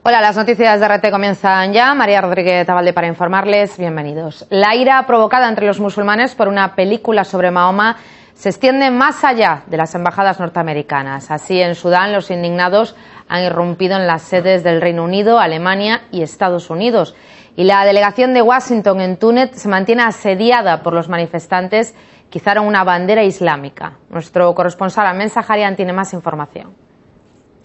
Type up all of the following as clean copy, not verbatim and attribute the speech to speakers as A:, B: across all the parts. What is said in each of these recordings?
A: Hola, las noticias de RT comienzan ya. María Rodríguez Tabalde para informarles. Bienvenidos. La ira provocada entre los musulmanes por una película sobre Mahoma se extiende más allá de las embajadas norteamericanas. Así, en Sudán, los indignados han irrumpido en las sedes del Reino Unido, Alemania y Estados Unidos. Y la delegación de Washington en Túnez se mantiene asediada por los manifestantes que izaron una bandera islámica. Nuestro corresponsal Ahmed Saharian tiene más información.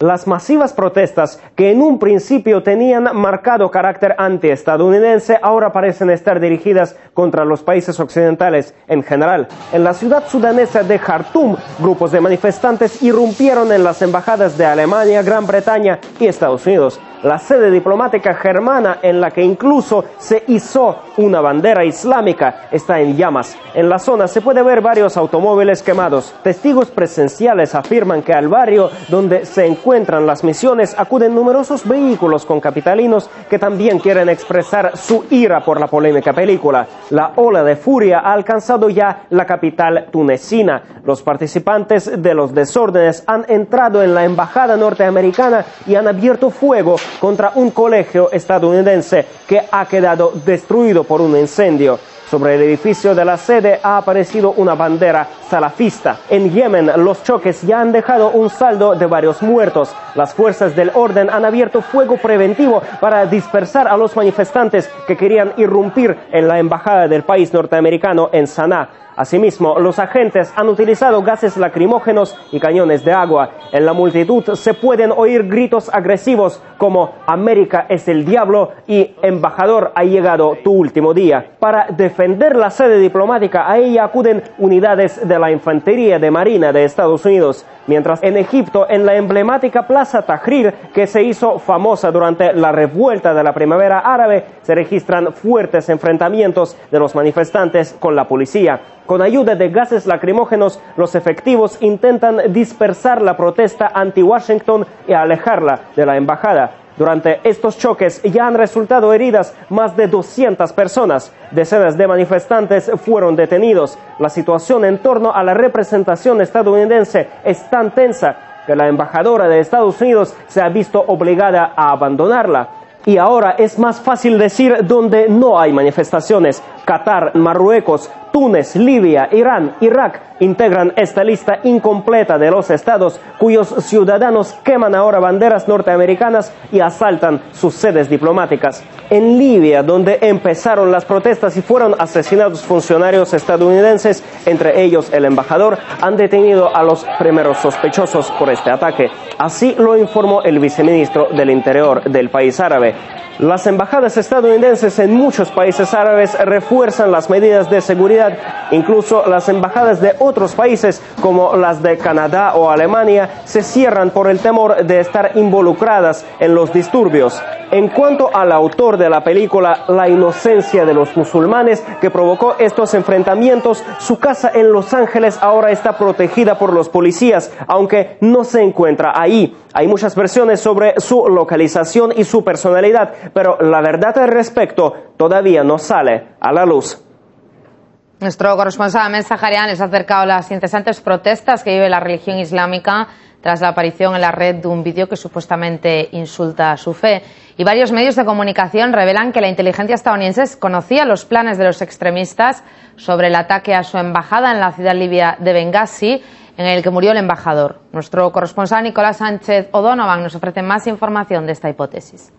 B: Las masivas protestas, que en un principio tenían marcado carácter antiestadounidense, ahora parecen estar dirigidas contra los países occidentales en general. En la ciudad sudanesa de Jartum, grupos de manifestantes irrumpieron en las embajadas de Alemania, Gran Bretaña y Estados Unidos. La sede diplomática germana, en la que incluso se izó una bandera islámica, está en llamas. En la zona se puede ver varios automóviles quemados. Testigos presenciales afirman que al barrio donde se encuentran las misiones acuden numerosos vehículos con capitalinos que también quieren expresar su ira por la polémica película. La ola de furia ha alcanzado ya la capital tunecina. Los participantes de los desórdenes han entrado en la embajada norteamericana y han abierto fuego contra un colegio estadounidense que ha quedado destruido por un incendio. Sobre el edificio de la sede ha aparecido una bandera salafista. En Yemen, los choques ya han dejado un saldo de varios muertos. Las fuerzas del orden han abierto fuego preventivo para dispersar a los manifestantes que querían irrumpir en la embajada del país norteamericano en Saná. Asimismo, los agentes han utilizado gases lacrimógenos y cañones de agua. En la multitud se pueden oír gritos agresivos como «América es el diablo» y «Embajador, ha llegado tu último día». Para defender la sede diplomática, a ella acuden unidades de la Infantería de Marina de Estados Unidos. Mientras en Egipto, en la emblemática Plaza Tahrir, que se hizo famosa durante la revuelta de la primavera árabe, se registran fuertes enfrentamientos de los manifestantes con la policía. Con ayuda de gases lacrimógenos, los efectivos intentan dispersar la protesta anti-Washington y alejarla de la embajada. Durante estos choques ya han resultado heridas más de 200 personas. Decenas de manifestantes fueron detenidos. La situación en torno a la representación estadounidense es tan tensa que la embajadora de Estados Unidos se ha visto obligada a abandonarla. Y ahora es más fácil decir donde no hay manifestaciones. Qatar, Marruecos, Túnez, Libia, Irán, Irak integran esta lista incompleta de los estados cuyos ciudadanos queman ahora banderas norteamericanas y asaltan sus sedes diplomáticas. En Libia, donde empezaron las protestas y fueron asesinados funcionarios estadounidenses, entre ellos el embajador, han detenido a los primeros sospechosos por este ataque. Así lo informó el viceministro del Interior del país árabe. Las embajadas estadounidenses en muchos países árabes refuerzan las medidas de seguridad. Incluso las embajadas de otros países, como las de Canadá o Alemania, se cierran por el temor de estar involucradas en los disturbios. En cuanto al autor de la película La inocencia de los musulmanes, que provocó estos enfrentamientos, su casa en Los Ángeles ahora está protegida por los policías, aunque no se encuentra ahí. Hay muchas versiones sobre su localización y su personalidad, pero la verdad al respecto todavía no sale a la luz.
A: Nuestro corresponsal Ahmed Saharian les ha acercado las interesantes protestas que vive la religión islámica tras la aparición en la red de un vídeo que supuestamente insulta a su fe. Y varios medios de comunicación revelan que la inteligencia estadounidense conocía los planes de los extremistas sobre el ataque a su embajada en la ciudad libia de Bengasi, en el que murió el embajador. Nuestro corresponsal Nicolás Sánchez O'Donovan nos ofrece más información de esta hipótesis.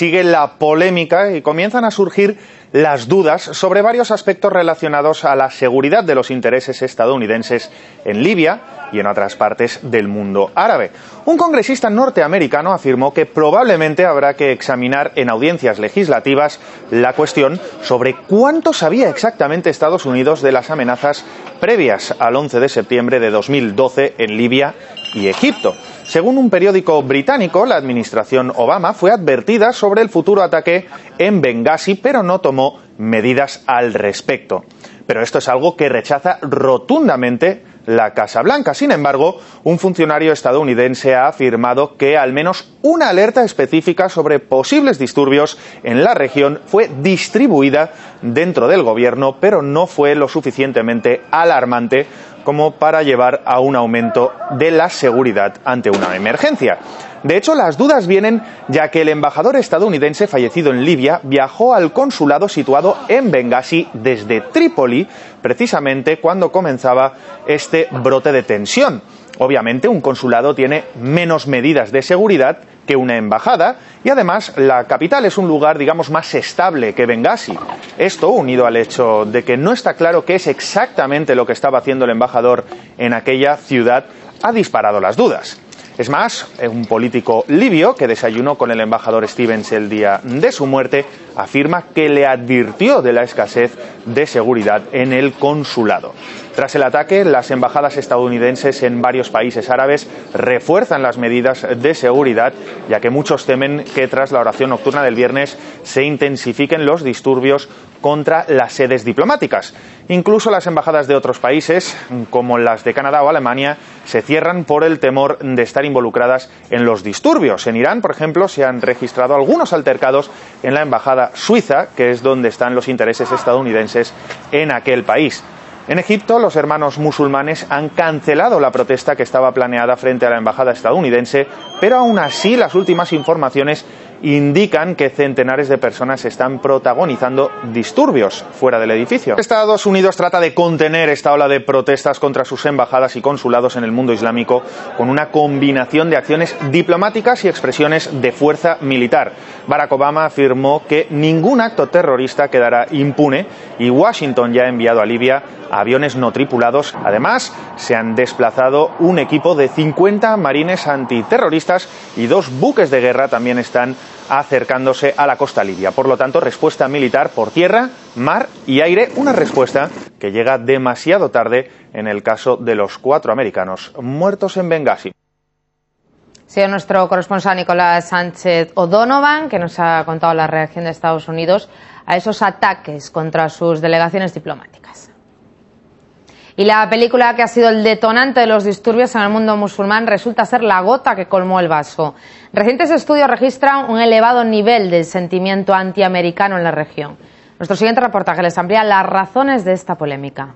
C: Sigue la polémica y comienzan a surgir las dudas sobre varios aspectos relacionados a la seguridad de los intereses estadounidenses en Libia y en otras partes del mundo árabe. Un congresista norteamericano afirmó que probablemente habrá que examinar en audiencias legislativas la cuestión sobre cuánto sabía exactamente Estados Unidos de las amenazas previas al 11 de septiembre de 2012 en Libia y Egipto. Según un periódico británico, la administración Obama fue advertida sobre el futuro ataque en Bengasi, pero no tomó medidas al respecto. Pero esto es algo que rechaza rotundamente la Casa Blanca. Sin embargo, un funcionario estadounidense ha afirmado que al menos una alerta específica sobre posibles disturbios en la región fue distribuida dentro del gobierno, pero no fue lo suficientemente alarmante como para llevar a un aumento de la seguridad ante una emergencia. De hecho, las dudas vienen ya que el embajador estadounidense fallecido en Libia viajó al consulado situado en Bengasi desde Trípoli, precisamente cuando comenzaba este brote de tensión. Obviamente, un consulado tiene menos medidas de seguridad que una embajada y además la capital es un lugar, digamos, más estable que Bengasi. Esto, unido al hecho de que no está claro qué es exactamente lo que estaba haciendo el embajador en aquella ciudad, ha disparado las dudas. Es más, un político libio que desayunó con el embajador Stevens el día de su muerte afirma que le advirtió de la escasez de seguridad en el consulado. Tras el ataque, las embajadas estadounidenses en varios países árabes refuerzan las medidas de seguridad, ya que muchos temen que tras la oración nocturna del viernes se intensifiquen los disturbios contra las sedes diplomáticas. Incluso las embajadas de otros países, como las de Canadá o Alemania, se cierran por el temor de estar involucradas en los disturbios. En Irán, por ejemplo, se han registrado algunos altercados en la embajada suiza, que es donde están los intereses estadounidenses en aquel país. En Egipto, los hermanos musulmanes han cancelado la protesta que estaba planeada frente a la embajada estadounidense, pero aún así las últimas informaciones indican que centenares de personas están protagonizando disturbios fuera del edificio. Estados Unidos trata de contener esta ola de protestas contra sus embajadas y consulados en el mundo islámico con una combinación de acciones diplomáticas y expresiones de fuerza militar. Barack Obama afirmó que ningún acto terrorista quedará impune y Washington ya ha enviado a Libia aviones no tripulados. Además, se han desplazado un equipo de 50 marines antiterroristas y 2 buques de guerra también están acercándose a la costa libia. Por lo tanto, respuesta militar por tierra, mar y aire, una respuesta que llega demasiado tarde en el caso de los 4 americanos muertos en Bengasi.
A: Sí, nuestro corresponsal Nicolás Sánchez O'Donovan, que nos ha contado la reacción de Estados Unidos a esos ataques contra sus delegaciones diplomáticas. Y la película que ha sido el detonante de los disturbios en el mundo musulmán resulta ser la gota que colmó el vaso. Recientes estudios registran un elevado nivel de sentimiento antiamericano en la región. Nuestro siguiente reportaje les amplía las razones de esta polémica.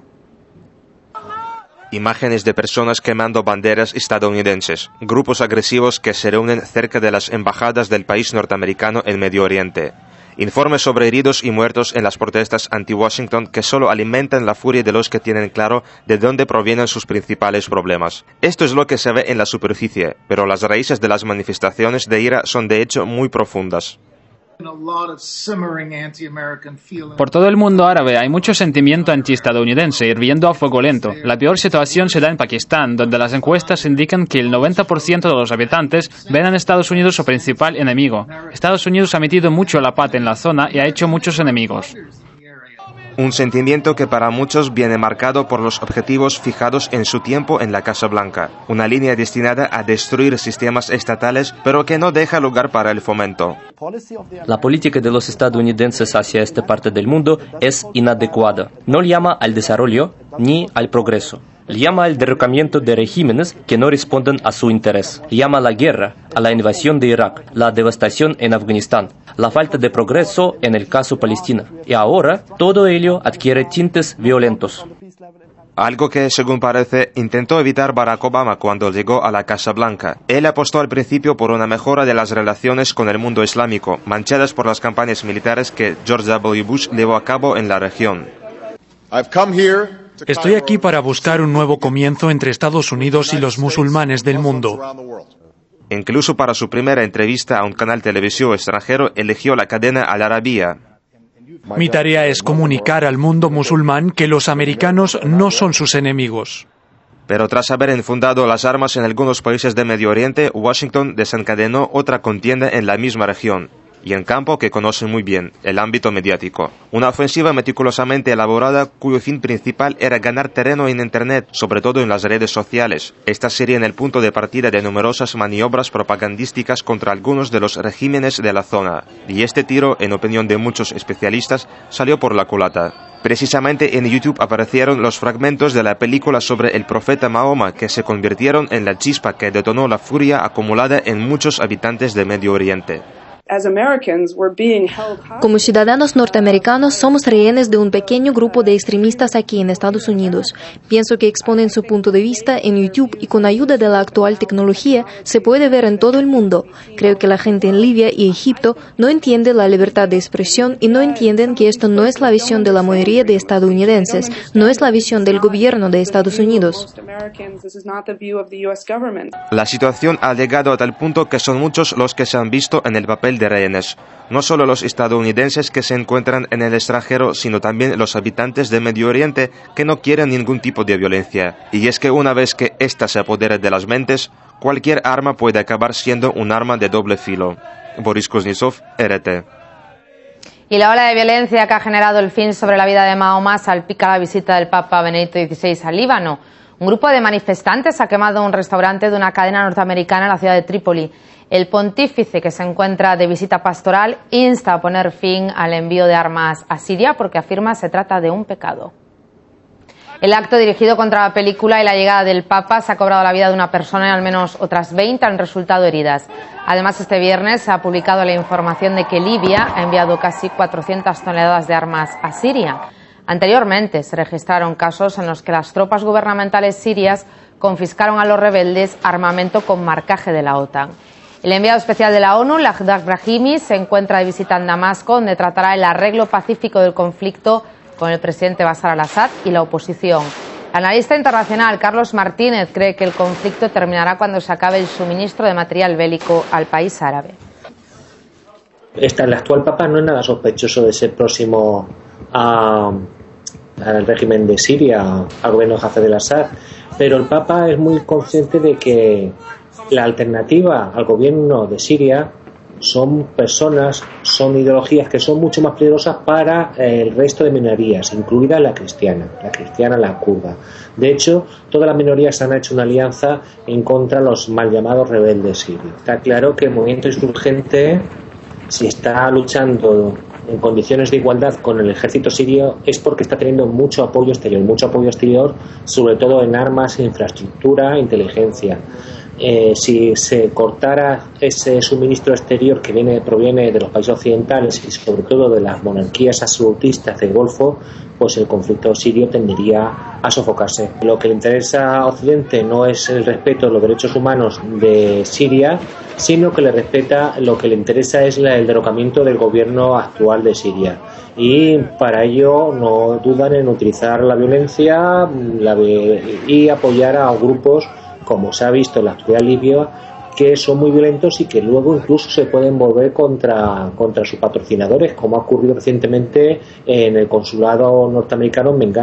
D: Imágenes de personas quemando banderas estadounidenses, grupos agresivos que se reúnen cerca de las embajadas del país norteamericano en Medio Oriente. Informes sobre heridos y muertos en las protestas anti-Washington que solo alimentan la furia de los que tienen claro de dónde provienen sus principales problemas. Esto es lo que se ve en la superficie, pero las raíces de las manifestaciones de ira son de hecho muy profundas.
E: Por todo el mundo árabe hay mucho sentimiento antiestadounidense hirviendo a fuego lento. La peor situación se da en Pakistán, donde las encuestas indican que el 90% de los habitantes ven a Estados Unidos su principal enemigo. Estados Unidos ha metido mucho la pata en la zona y ha hecho muchos enemigos.
D: Un sentimiento que para muchos viene marcado por los objetivos fijados en su tiempo en la Casa Blanca, una línea destinada a destruir sistemas estatales, pero que no deja lugar para el fomento.
F: La política de los estadounidenses hacia esta parte del mundo es inadecuada. No llama al desarrollo ni al progreso. Llama al derrocamiento de regímenes que no responden a su interés. Llama a la guerra, a la invasión de Irak, la devastación en Afganistán, la falta de progreso en el caso Palestina. Y ahora todo ello adquiere tintes violentos.
D: Algo que, según parece, intentó evitar Barack Obama cuando llegó a la Casa Blanca. Él apostó al principio por una mejora de las relaciones con el mundo islámico, manchadas por las campañas militares que George W. Bush llevó a cabo en la región.
G: Estoy aquí para buscar un nuevo comienzo entre Estados Unidos y los musulmanes del mundo.
D: Incluso para su primera entrevista a un canal televisivo extranjero eligió la cadena Al Arabiya.
G: Mi tarea es comunicar al mundo musulmán que los americanos no son sus enemigos.
D: Pero tras haber enfundado las armas en algunos países de Medio Oriente, Washington desencadenó otra contienda en la misma región, y en campo que conocen muy bien, el ámbito mediático. Una ofensiva meticulosamente elaborada cuyo fin principal era ganar terreno en Internet, sobre todo en las redes sociales. Esta sería en el punto de partida de numerosas maniobras propagandísticas contra algunos de los regímenes de la zona. Y este tiro, en opinión de muchos especialistas, salió por la culata. Precisamente en YouTube aparecieron los fragmentos de la película sobre el profeta Mahoma que se convirtieron en la chispa que detonó la furia acumulada en muchos habitantes de Medio Oriente.
H: Como ciudadanos norteamericanos somos rehenes de un pequeño grupo de extremistas aquí en Estados Unidos. Pienso que exponen su punto de vista en YouTube y con ayuda de la actual tecnología se puede ver en todo el mundo. Creo que la gente en Libia y Egipto no entiende la libertad de expresión y no entienden que esto no es la visión de la mayoría de estadounidenses, no es la visión del gobierno de Estados Unidos.
D: La situación ha llegado a tal punto que son muchos los que se han visto en el papel de rehenes. No solo los estadounidenses que se encuentran en el extranjero, sino también los habitantes de Medio Oriente que no quieren ningún tipo de violencia. Y es que una vez que ésta se apodere de las mentes, cualquier arma puede acabar siendo un arma de doble filo. Boris Kuznetsov, RT.
A: Y la ola de violencia que ha generado el fin sobre la vida de Mahoma salpica la visita del Papa Benedicto XVI al Líbano. Un grupo de manifestantes ha quemado un restaurante de una cadena norteamericana en la ciudad de Trípoli. El pontífice, que se encuentra de visita pastoral, insta a poner fin al envío de armas a Siria porque afirma se trata de un pecado. El acto dirigido contra la película y la llegada del Papa se ha cobrado la vida de una persona y al menos otras 20 han resultado heridas. Además, este viernes se ha publicado la información de que Libia ha enviado casi 400 toneladas de armas a Siria. Anteriormente se registraron casos en los que las tropas gubernamentales sirias confiscaron a los rebeldes armamento con marcaje de la OTAN. El enviado especial de la ONU, Lakhdar Brahimi, se encuentra de visita en Damasco, donde tratará el arreglo pacífico del conflicto con el presidente Bashar al-Assad y la oposición. El analista internacional Carlos Martínez cree que el conflicto terminará cuando se acabe el suministro de material bélico al país árabe.
I: El actual Papa no es nada sospechoso de ser próximo al régimen de Siria, al gobierno de Hafez al-Assad, pero el Papa es muy consciente de que la alternativa al gobierno de Siria son personas, son ideologías que son mucho más peligrosas para el resto de minorías, incluida la cristiana, la kurda. De hecho, todas las minorías han hecho una alianza en contra de los mal llamados rebeldes sirios. Está claro que el movimiento insurgente, si está luchando en condiciones de igualdad con el ejército sirio, es porque está teniendo mucho apoyo exterior, sobre todo en armas, infraestructura, inteligencia. Si se cortara ese suministro exterior que proviene de los países occidentales y sobre todo de las monarquías absolutistas del Golfo, pues el conflicto sirio tendería a sofocarse. Lo que le interesa a Occidente no es el respeto de los derechos humanos de Siria, sino que lo que le interesa es el derrocamiento del gobierno actual de Siria. Y para ello no dudan en utilizar la violencia y apoyar a grupos, como se ha visto en la actualidad libia, que son muy violentos y que luego incluso se pueden volver contra sus patrocinadores, como ha ocurrido recientemente en el consulado norteamericano en Bengasi.